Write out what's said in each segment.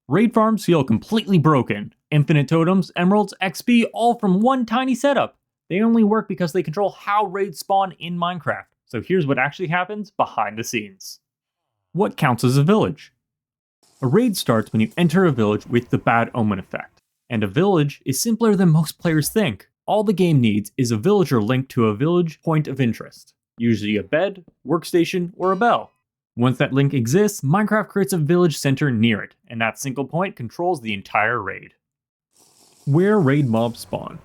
Raid farms feel completely broken. Infinite totems, emeralds, XP, all from one tiny setup. They only work because they control how raids spawn in Minecraft. So here's what actually happens behind the scenes. What counts as a village? A raid starts when you enter a village with the bad omen effect. And a village is simpler than most players think. All the game needs is a villager linked to a village point of interest. Usually a bed, workstation, or a bell. Once that link exists, Minecraft creates a village center near it, and that single point controls the entire raid. Where raid mobs spawn.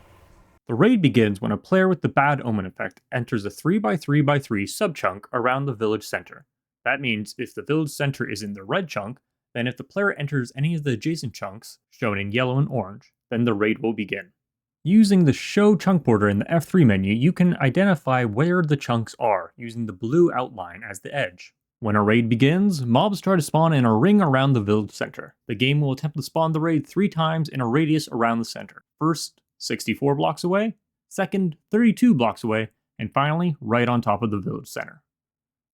The raid begins when a player with the bad omen effect enters a 3x3x3 subchunk around the village center. That means if the village center is in the red chunk, then if the player enters any of the adjacent chunks, shown in yellow and orange, then the raid will begin. Using the Show Chunk Border in the F3 menu, you can identify where the chunks are using the blue outline as the edge. When a raid begins, mobs try to spawn in a ring around the village center. The game will attempt to spawn the raid 3 times in a radius around the center. First, 64 blocks away, second, 32 blocks away, and finally, right on top of the village center.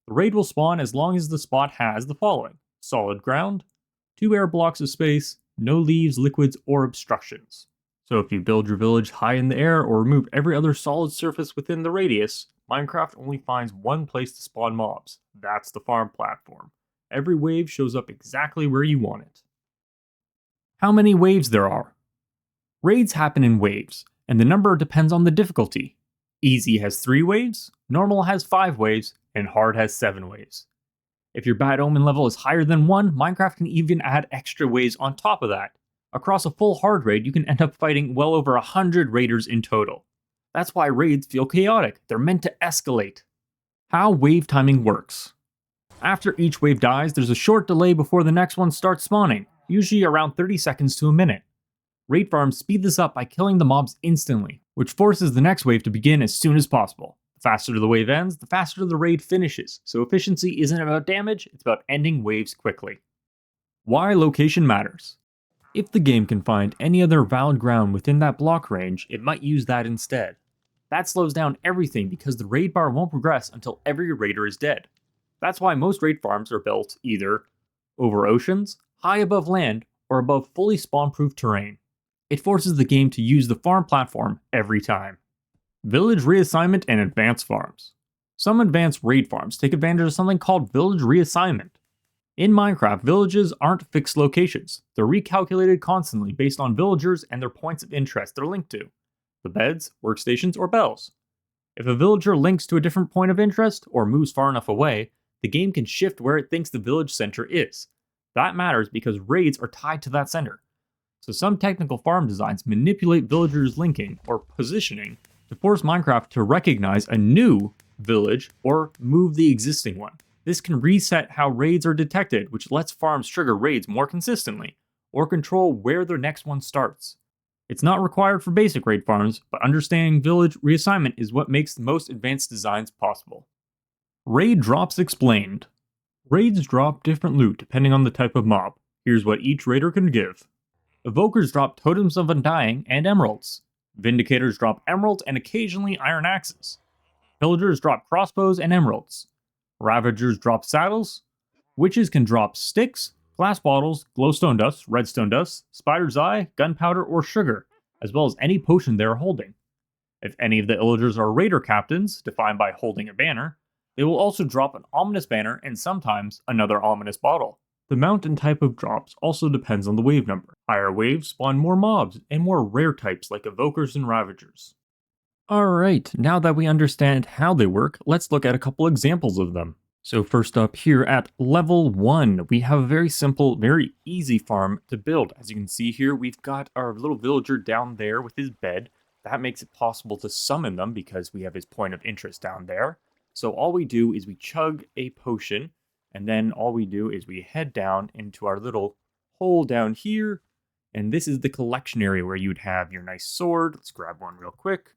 The raid will spawn as long as the spot has the following: solid ground, 2 air blocks of space, no leaves, liquids, or obstructions. So if you build your village high in the air or remove every other solid surface within the radius, Minecraft only finds one place to spawn mobs. That's the farm platform. Every wave shows up exactly where you want it. How many waves there are? Raids happen in waves, and the number depends on the difficulty. Easy has 3 waves, normal has 5 waves, and hard has 7 waves. If your bad omen level is higher than 1, Minecraft can even add extra waves on top of that. Across a full hard raid, you can end up fighting well over 100 raiders in total. That's why raids feel chaotic. They're meant to escalate. How wave timing works. After each wave dies, there's a short delay before the next one starts spawning, usually around 30 seconds to a minute. Raid farms speed this up by killing the mobs instantly, which forces the next wave to begin as soon as possible. The faster the wave ends, the faster the raid finishes, so efficiency isn't about damage, it's about ending waves quickly. Why location matters. If the game can find any other valid ground within that block range, it might use that instead. That slows down everything because the raid bar won't progress until every raider is dead. That's why most raid farms are built either over oceans, high above land, or above fully spawn-proof terrain. It forces the game to use the farm platform every time. Village reassignment and advanced farms. Some advanced raid farms take advantage of something called village reassignment. In Minecraft, villages aren't fixed locations. They're recalculated constantly based on villagers and their points of interest they're linked to. The beds, workstations, or bells. If a villager links to a different point of interest or moves far enough away, the game can shift where it thinks the village center is. That matters because raids are tied to that center. So some technical farm designs manipulate villagers' linking or positioning to force Minecraft to recognize a new village or move the existing one. This can reset how raids are detected, which lets farms trigger raids more consistently, or control where their next one starts. It's not required for basic raid farms, but understanding village reassignment is what makes the most advanced designs possible. Raid drops explained. Raids drop different loot depending on the type of mob. Here's what each raider can give. Evokers drop Totems of Undying and emeralds. Vindicators drop emeralds and occasionally iron axes. Pillagers drop crossbows and emeralds. Ravagers drop saddles. Witches can drop sticks, glass bottles, glowstone dust, redstone dust, spider's eye, gunpowder, or sugar, as well as any potion they are holding. If any of the illagers are raider captains, defined by holding a banner, they will also drop an ominous banner and sometimes another ominous bottle. The amount and type of drops also depends on the wave number. Higher waves spawn more mobs and more rare types like evokers and ravagers. Alright, now that we understand how they work, let's look at a couple examples of them. So first up here at level 1, we have a very simple, very easy farm to build. As you can see here, we've got our little villager down there with his bed. That makes it possible to summon them because we have his point of interest down there. So all we do is we chug a potion, and then all we do is we head down into our little hole down here, and this is the collection area where you'd have your nice sword. Let's grab one real quick.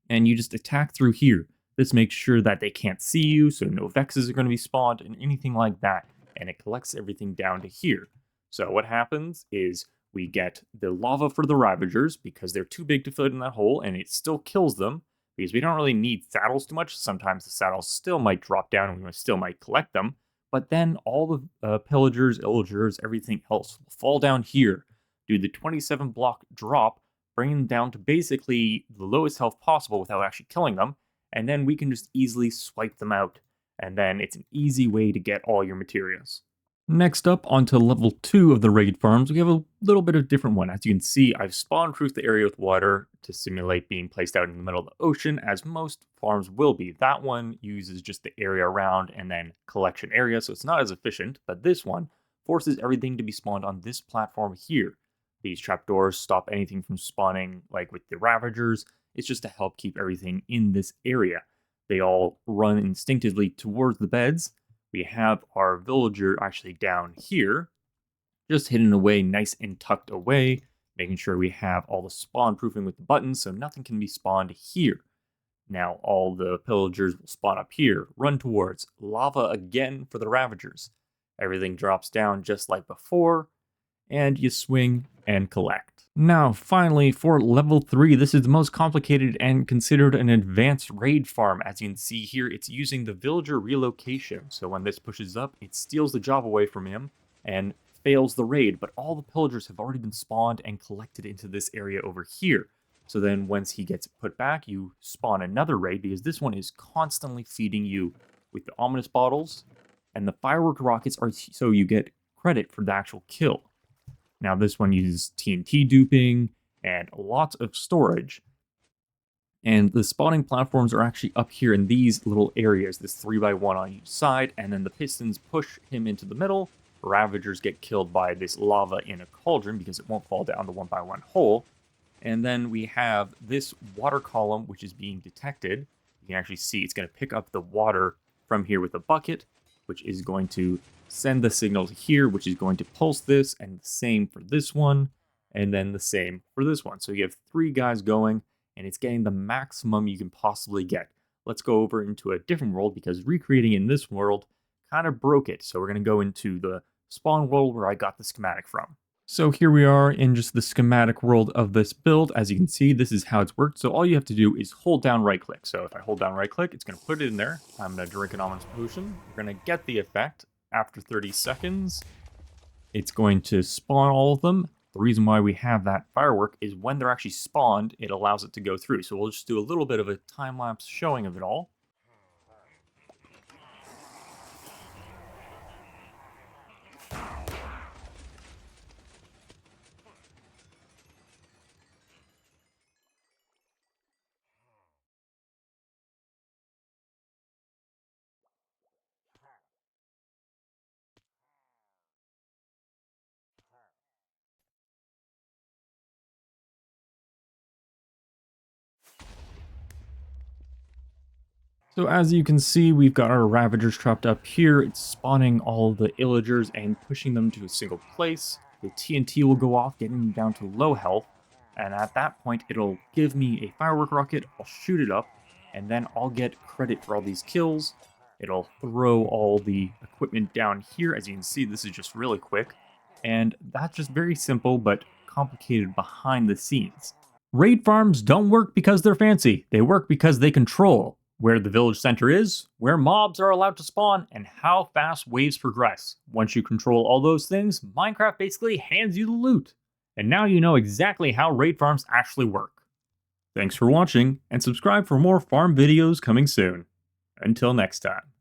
And you just attack through here. This makes sure that they can't see you, so no vexes are going to be spawned and anything like that. And it collects everything down to here. So what happens is we get the lava for the Ravagers because they're too big to fit in that hole, and it still kills them because we don't really need saddles too much. Sometimes the saddles still might drop down and we still might collect them, But then all the pillagers, illagers, everything else will fall down here, do the 27 block drop, bringing them down to basically the lowest health possible without actually killing them, and then we can just easily swipe them out. And then it's an easy way to get all your materials. Next up, onto level 2 of the raid farms, we have a little bit of different one. As you can see, I've spawn-proofed the area with water to simulate being placed out in the middle of the ocean, as most farms will be. That one uses just the area around and then collection area, so it's not as efficient, but this one forces everything to be spawned on this platform here. These trapdoors stop anything from spawning, like with the Ravagers. It's just to help keep everything in this area. They all run instinctively towards the beds. We have our villager actually down here, just hidden away, nice and tucked away, making sure we have all the spawn proofing with the buttons so nothing can be spawned here. Now all the pillagers will spawn up here, run towards lava again for the Ravagers. Everything drops down just like before, and you swing and collect. Now, finally, for level 3, this is the most complicated and considered an advanced raid farm. As you can see here, it's using the villager relocation. So when this pushes up, it steals the job away from him and fails the raid. But all the pillagers have already been spawned and collected into this area over here. So then once he gets put back, you spawn another raid because this one is constantly feeding you with the ominous bottles. And the firework rockets are so you get credit for the actual kill. Now this one uses TNT duping and lots of storage. And the spawning platforms are actually up here in these little areas, this 3x1 on each side, and then the pistons push him into the middle. Ravagers get killed by this lava in a cauldron because it won't fall down the 1x1 hole. And then we have this water column which is being detected. You can actually see it's going to pick up the water from here with a bucket, which is going to send the signal to here, which is going to pulse this, and the same for this one, and then the same for this one. So you have 3 guys going, and it's getting the maximum you can possibly get. Let's go over into a different world, because recreating in this world kind of broke it. So we're going to go into the spawn world where I got the schematic from. So here we are in just the schematic world of this build. As you can see, this is how it's worked. So all you have to do is hold down right click. So if I hold down right click, it's going to put it in there. I'm going to drink an ominous potion. We're going to get the effect. After 30 seconds, it's going to spawn all of them. The reason why we have that firework is when they're actually spawned, it allows it to go through. So we'll just do a little bit of a time-lapse showing of it all. So as you can see, we've got our Ravagers trapped up here. It's spawning all the Illagers and pushing them to a single place. The TNT will go off, getting them down to low health. And at that point, it'll give me a firework rocket. I'll shoot it up, and then I'll get credit for all these kills. It'll throw all the equipment down here. As you can see, this is just really quick. And that's just very simple, but complicated behind the scenes. Raid farms don't work because they're fancy. They work because they control where the village center is, where mobs are allowed to spawn, and how fast waves progress. Once you control all those things, Minecraft basically hands you the loot. And now you know exactly how raid farms actually work. Thanks for watching, and subscribe for more farm videos coming soon. Until next time.